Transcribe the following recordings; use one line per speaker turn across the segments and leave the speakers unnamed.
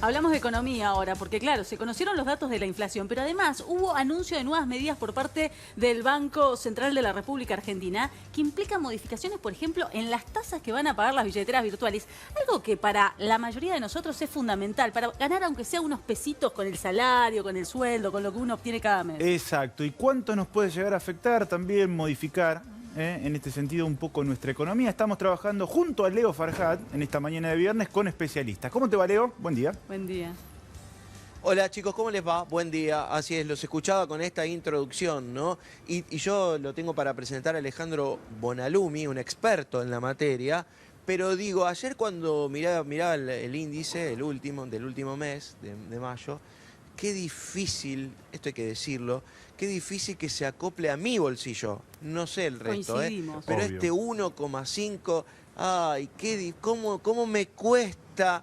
Hablamos de economía ahora, porque claro, se conocieron los datos de la inflación, pero además hubo anuncio de nuevas medidas por parte del Banco Central de la República Argentina que implican modificaciones, por ejemplo, en las tasas que van a pagar las billeteras virtuales. Algo que para la mayoría de nosotros es fundamental, para ganar aunque sea unos pesitos con el salario, con el sueldo, con lo que uno obtiene cada mes.
Exacto. ¿Y cuánto nos puede llegar a afectar también modificar en este sentido un poco nuestra economía? Estamos trabajando junto a Leo Farhat en esta mañana de viernes con especialistas. ¿Cómo te va, Leo? Buen día.
Buen día.
Hola chicos, ¿cómo les va? Buen día. Así es, los escuchaba con esta introducción, ¿no? Y yo lo tengo para presentar a Alejandro Bonalumi, un experto en la materia. Pero digo, ayer cuando miraba el índice, del último mes, de mayo, qué difícil, esto hay que decirlo, qué difícil que se acople a mi bolsillo. No sé el resto,
Coincidimos.
pero
Obvio.
este 1,5, ay, cómo me cuesta.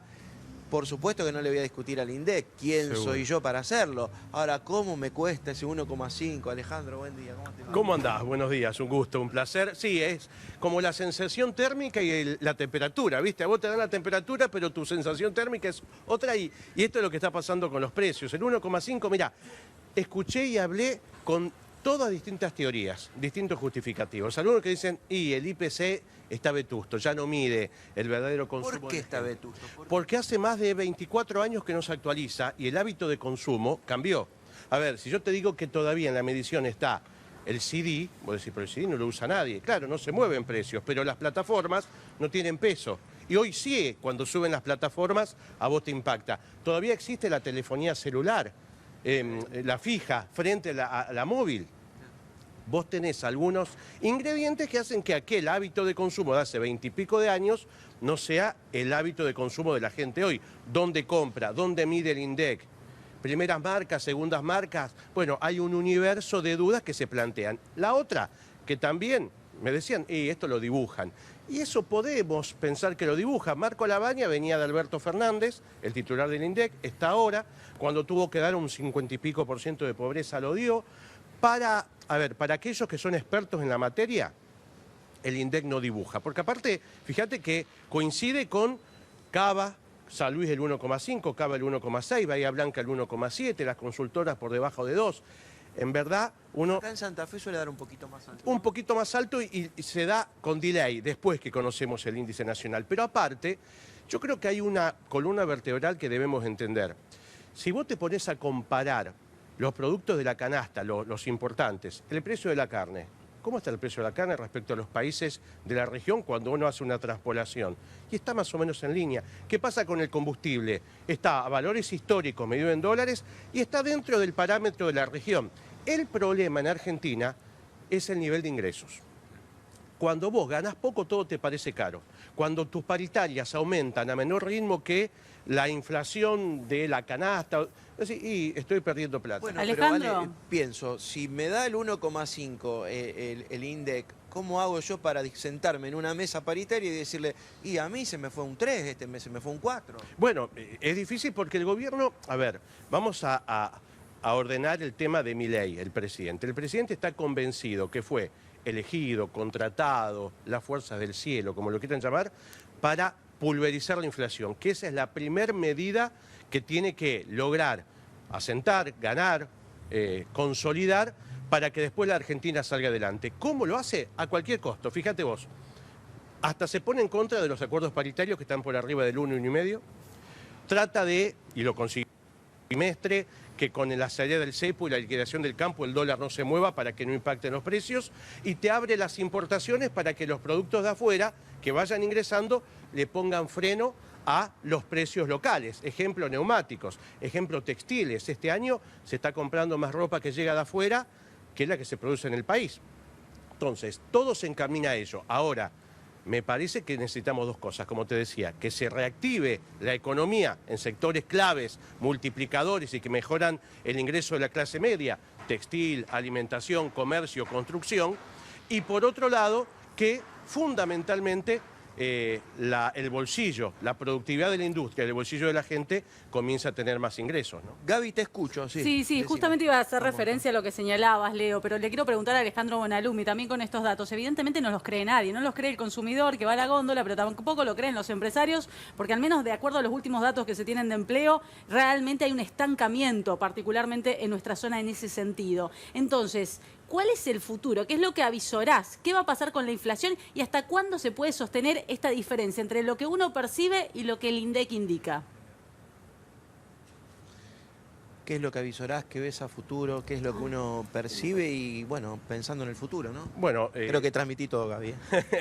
Por supuesto que no le voy a discutir al INDEC, quién
Seguro.
soy yo para hacerlo. Ahora, ¿cómo me cuesta ese 1,5? Alejandro, buen día, ¿cómo te va?
¿Cómo andás? Buenos días, un gusto, un placer. Sí, es como la sensación térmica y la temperatura, ¿viste? A vos te dan la temperatura, pero tu sensación térmica es otra y esto es lo que está pasando con los precios. El 1,5, mirá, escuché y hablé con todas distintas teorías, distintos justificativos. Algunos que dicen, y el IPC está vetusto, ya no mide el verdadero consumo.
¿Por qué
de
está
gente.
vetusto?
Porque hace más de 24 años que no se actualiza y el hábito de consumo cambió. A ver, si yo te digo que todavía en la medición está el CD, vos decís, pero el CD no lo usa nadie. Claro, no se mueven precios, pero las plataformas no tienen peso. Y hoy sí, cuando suben las plataformas, a vos te impacta. Todavía existe la telefonía celular, la fija, frente a la móvil. Vos tenés algunos ingredientes que hacen que aquel hábito de consumo de hace 20 y pico de años no sea el hábito de consumo de la gente hoy. ¿Dónde compra? ¿Dónde mide el INDEC? Primeras marcas, segundas marcas. Bueno, hay un universo de dudas que se plantean. La otra, que también me decían, y esto lo dibujan. Y eso podemos pensar que lo dibujan. Marco Labaña venía de Alberto Fernández, el titular del INDEC, está ahora, cuando tuvo que dar un 50 y pico % de pobreza lo dio. Para aquellos que son expertos en la materia, el INDEC no dibuja. Porque aparte, fíjate que coincide con Cava, San Luis el 1,5, Cava el 1,6, Bahía Blanca el 1,7, las consultoras por debajo de 2. En verdad, uno
Acá en Santa Fe suele dar un poquito más alto.
un poquito más alto y se da con delay después que conocemos el índice nacional. Pero aparte, yo creo que hay una columna vertebral que debemos entender. Si vos te pones a comparar los productos de la canasta, los importantes, el precio de la carne. ¿Cómo está el precio de la carne respecto a los países de la región cuando uno hace una transpolación? Y está más o menos en línea. ¿Qué pasa con el combustible? Está a valores históricos, medido en dólares, y está dentro del parámetro de la región. El problema en Argentina es el nivel de ingresos. Cuando vos ganás poco, todo te parece caro. Cuando tus paritarias aumentan a menor ritmo que la inflación de la canasta, y estoy perdiendo plata.
Bueno,
Alejandro.
pero vale, pienso, si me da el 1,5 el INDEC, ¿cómo hago yo para sentarme en una mesa paritaria y decirle, y a mí se me fue un 3, este mes se me fue un 4?
Bueno, es difícil porque el gobierno, vamos a ordenar el tema de Milei, el presidente. El presidente está convencido que fue elegido, contratado, las fuerzas del cielo, como lo quieran llamar, para pulverizar la inflación, que esa es la primer medida que tiene que lograr asentar, ganar, consolidar, para que después la Argentina salga adelante. ¿Cómo lo hace? A cualquier costo, fíjate vos. Hasta se pone en contra de los acuerdos paritarios que están por arriba del 1,5. Trata de, y lo consiguió trimestre, que con la salida del cepo y la liquidación del campo el dólar no se mueva para que no impacten los precios, y te abre las importaciones para que los productos de afuera que vayan ingresando le pongan freno a los precios locales. Ejemplo, neumáticos, ejemplo, textiles. Este año se está comprando más ropa que llega de afuera que la que se produce en el país. Entonces, todo se encamina a ello. Ahora, me parece que necesitamos dos cosas, como te decía, que se reactive la economía en sectores claves, multiplicadores y que mejoran el ingreso de la clase media, textil, alimentación, comercio, construcción, y por otro lado, que fundamentalmente el bolsillo, la productividad de la industria, el bolsillo de la gente comienza a tener más ingresos, ¿no?
Gaby, te escucho, sí.
Sí,
Decime.
justamente iba a hacer referencia a lo que señalabas, Leo, pero le quiero preguntar a Alejandro Bonalumi también con estos datos. Evidentemente no los cree nadie, no los cree el consumidor que va a la góndola, pero tampoco lo creen los empresarios, porque al menos de acuerdo a los últimos datos que se tienen de empleo, realmente hay un estancamiento, particularmente en nuestra zona en ese sentido. Entonces, ¿cuál es el futuro? ¿Qué es lo que avisorás? ¿Qué va a pasar con la inflación y hasta cuándo se puede sostener esta diferencia entre lo que uno percibe y lo que el INDEC indica?
¿Qué es lo que avisorás? ¿Qué ves a futuro? ¿Qué es lo que uno percibe? Y bueno, pensando en el futuro, ¿no?
Bueno,
creo que transmití todo, Gaby.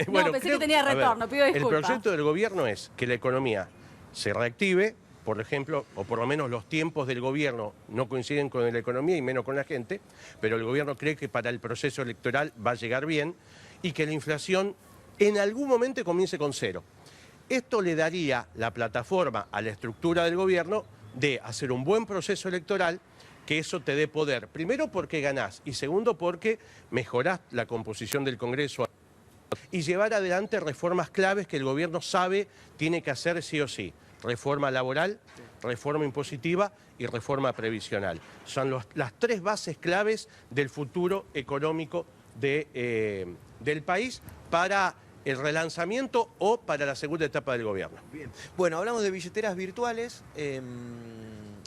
No, pensé que tenía retorno, pido disculpas.
El proyecto del gobierno es que la economía se reactive, por ejemplo, o por lo menos los tiempos del gobierno no coinciden con la economía y menos con la gente, pero el gobierno cree que para el proceso electoral va a llegar bien y que la inflación en algún momento comience con cero. Esto le daría la plataforma a la estructura del gobierno de hacer un buen proceso electoral, que eso te dé poder. Primero porque ganás y segundo porque mejorás la composición del Congreso y llevar adelante reformas claves que el gobierno sabe tiene que hacer sí o sí. Reforma laboral, reforma impositiva y reforma previsional. Son las tres bases claves del futuro económico del país para el relanzamiento o para la segunda etapa del gobierno.
Bien. Bueno, hablamos de billeteras virtuales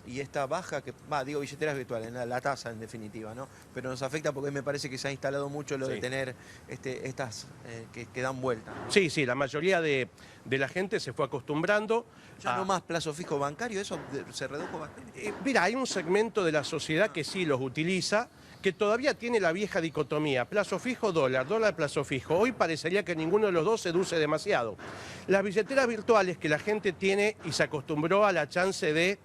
y esta baja, digo billeteras virtuales, la tasa en definitiva, ¿no? Pero nos afecta porque me parece que se ha instalado mucho lo de tener estas que dan vuelta.
Sí, la mayoría de la gente se fue acostumbrando.
Ya no más plazo fijo bancario, eso se redujo bastante.
Mira, hay un segmento de la sociedad que sí los utiliza, que todavía tiene la vieja dicotomía, plazo fijo, dólar, plazo fijo. Hoy parecería que ninguno de los dos seduce demasiado. Las billeteras virtuales que la gente tiene y se acostumbró a la chance de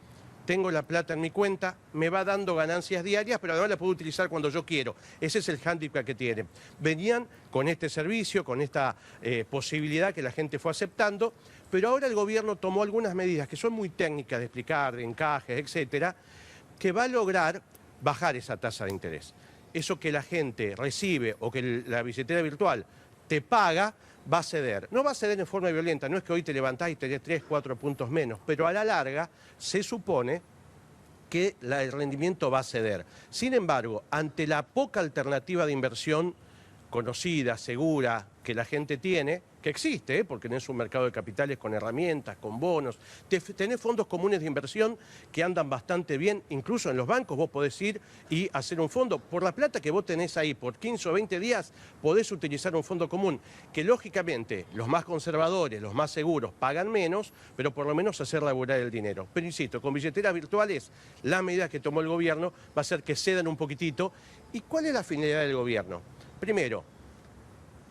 tengo la plata en mi cuenta, me va dando ganancias diarias, pero además la puedo utilizar cuando yo quiero. Ese es el hándicap que tienen. Venían con este servicio, con esta posibilidad que la gente fue aceptando, pero ahora el gobierno tomó algunas medidas que son muy técnicas de explicar, de encajes, etcétera, que va a lograr bajar esa tasa de interés. Eso que la gente recibe o que la billetera virtual te paga, va a ceder. No va a ceder en forma violenta, no es que hoy te levantás y tenés 3, 4 puntos menos, pero a la larga se supone que el rendimiento va a ceder. Sin embargo, ante la poca alternativa de inversión conocida, segura, que la gente tiene, que existe, porque tenés un mercado de capitales con herramientas, con bonos, tenés fondos comunes de inversión que andan bastante bien, incluso en los bancos vos podés ir y hacer un fondo. Por la plata que vos tenés ahí, por 15 o 20 días, podés utilizar un fondo común, que lógicamente los más conservadores, los más seguros, pagan menos, pero por lo menos hacer laburar el dinero. Pero insisto, con billeteras virtuales, la medida que tomó el gobierno va a ser que cedan un poquitito. ¿Y cuál es la finalidad del gobierno? Primero,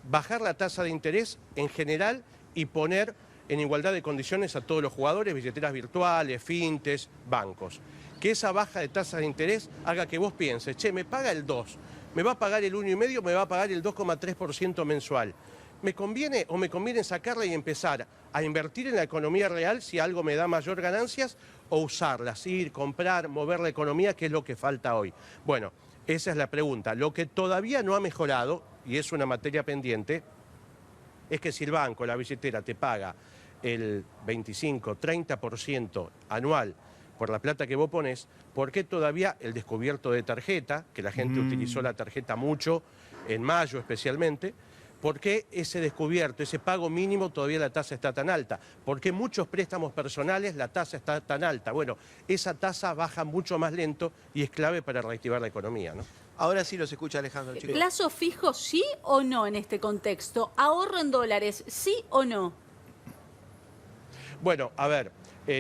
bajar la tasa de interés en general y poner en igualdad de condiciones a todos los jugadores, billeteras virtuales, fintes, bancos. Que esa baja de tasa de interés haga que vos pienses, che, me paga el 2, me va a pagar el 1,5, me va a pagar el 2,3% mensual. ¿Me conviene o me conviene sacarla y empezar a invertir en la economía real si algo me da mayor ganancias o usarlas, ir, comprar, mover la economía, que es lo que falta hoy? Bueno, esa es la pregunta. Lo que todavía no ha mejorado, y es una materia pendiente, es que si el banco, la billetera, te paga el 25, 30% anual por la plata que vos ponés, ¿por qué todavía el descubierto de tarjeta, que la gente utilizó la tarjeta mucho, en mayo especialmente, ¿por qué ese descubierto, ese pago mínimo, todavía la tasa está tan alta? ¿Por qué muchos préstamos personales la tasa está tan alta? Bueno, esa tasa baja mucho más lento y es clave para reactivar la economía, ¿no?
Ahora sí los escucha Alejandro, chicos.
¿Plazo fijo sí o no en este contexto? ¿Ahorro en dólares sí o no?
Bueno, a ver,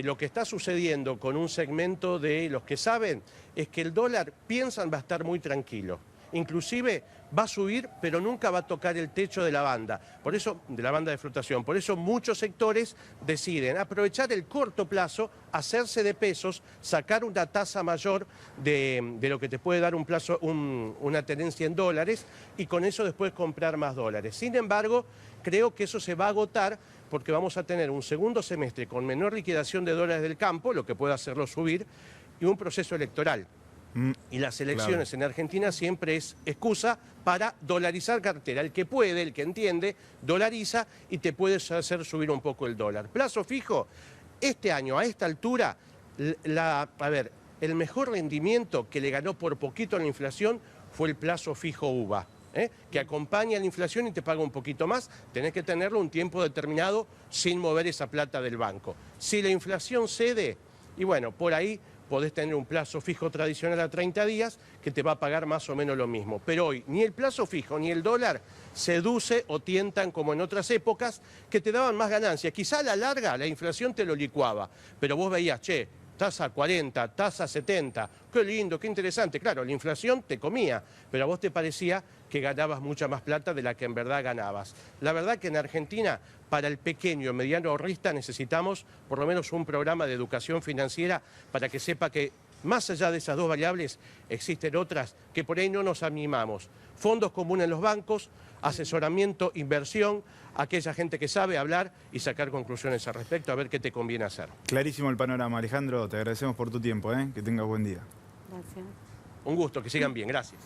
lo que está sucediendo con un segmento de los que saben es que el dólar piensan va a estar muy tranquilo. Inclusive va a subir, pero nunca va a tocar el techo de la banda. Por eso, de la banda de flotación. Por eso muchos sectores deciden aprovechar el corto plazo, hacerse de pesos, sacar una tasa mayor de lo que te puede dar un plazo, una tenencia en dólares, y con eso después comprar más dólares. Sin embargo, creo que eso se va a agotar porque vamos a tener un segundo semestre con menor liquidación de dólares del campo, lo que puede hacerlo subir, y un proceso electoral. Y las elecciones en Argentina siempre es excusa para dolarizar cartera. El que puede, el que entiende, dolariza y te puedes hacer subir un poco el dólar. Plazo fijo, este año, a esta altura, el mejor rendimiento que le ganó por poquito a la inflación fue el plazo fijo UVA, que acompaña a la inflación y te paga un poquito más. Tenés que tenerlo un tiempo determinado sin mover esa plata del banco. Si la inflación cede, y bueno, por ahí podés tener un plazo fijo tradicional a 30 días que te va a pagar más o menos lo mismo. Pero hoy ni el plazo fijo ni el dólar seduce o tientan como en otras épocas que te daban más ganancias. Quizá a la larga la inflación te lo licuaba, pero vos veías, che, tasa 40, tasa 70, qué lindo, qué interesante. Claro, la inflación te comía, pero a vos te parecía que ganabas mucha más plata de la que en verdad ganabas. La verdad que en Argentina, para el pequeño y mediano ahorrista, necesitamos por lo menos un programa de educación financiera para que sepa que más allá de esas dos variables existen otras que por ahí no nos animamos. Fondos comunes en los bancos, asesoramiento, inversión, aquella gente que sabe hablar y sacar conclusiones al respecto, a ver qué te conviene hacer.
Clarísimo el panorama, Alejandro. Te agradecemos por tu tiempo, ¿eh? Que tengas buen día.
Gracias.
Un gusto, que sigan bien, gracias.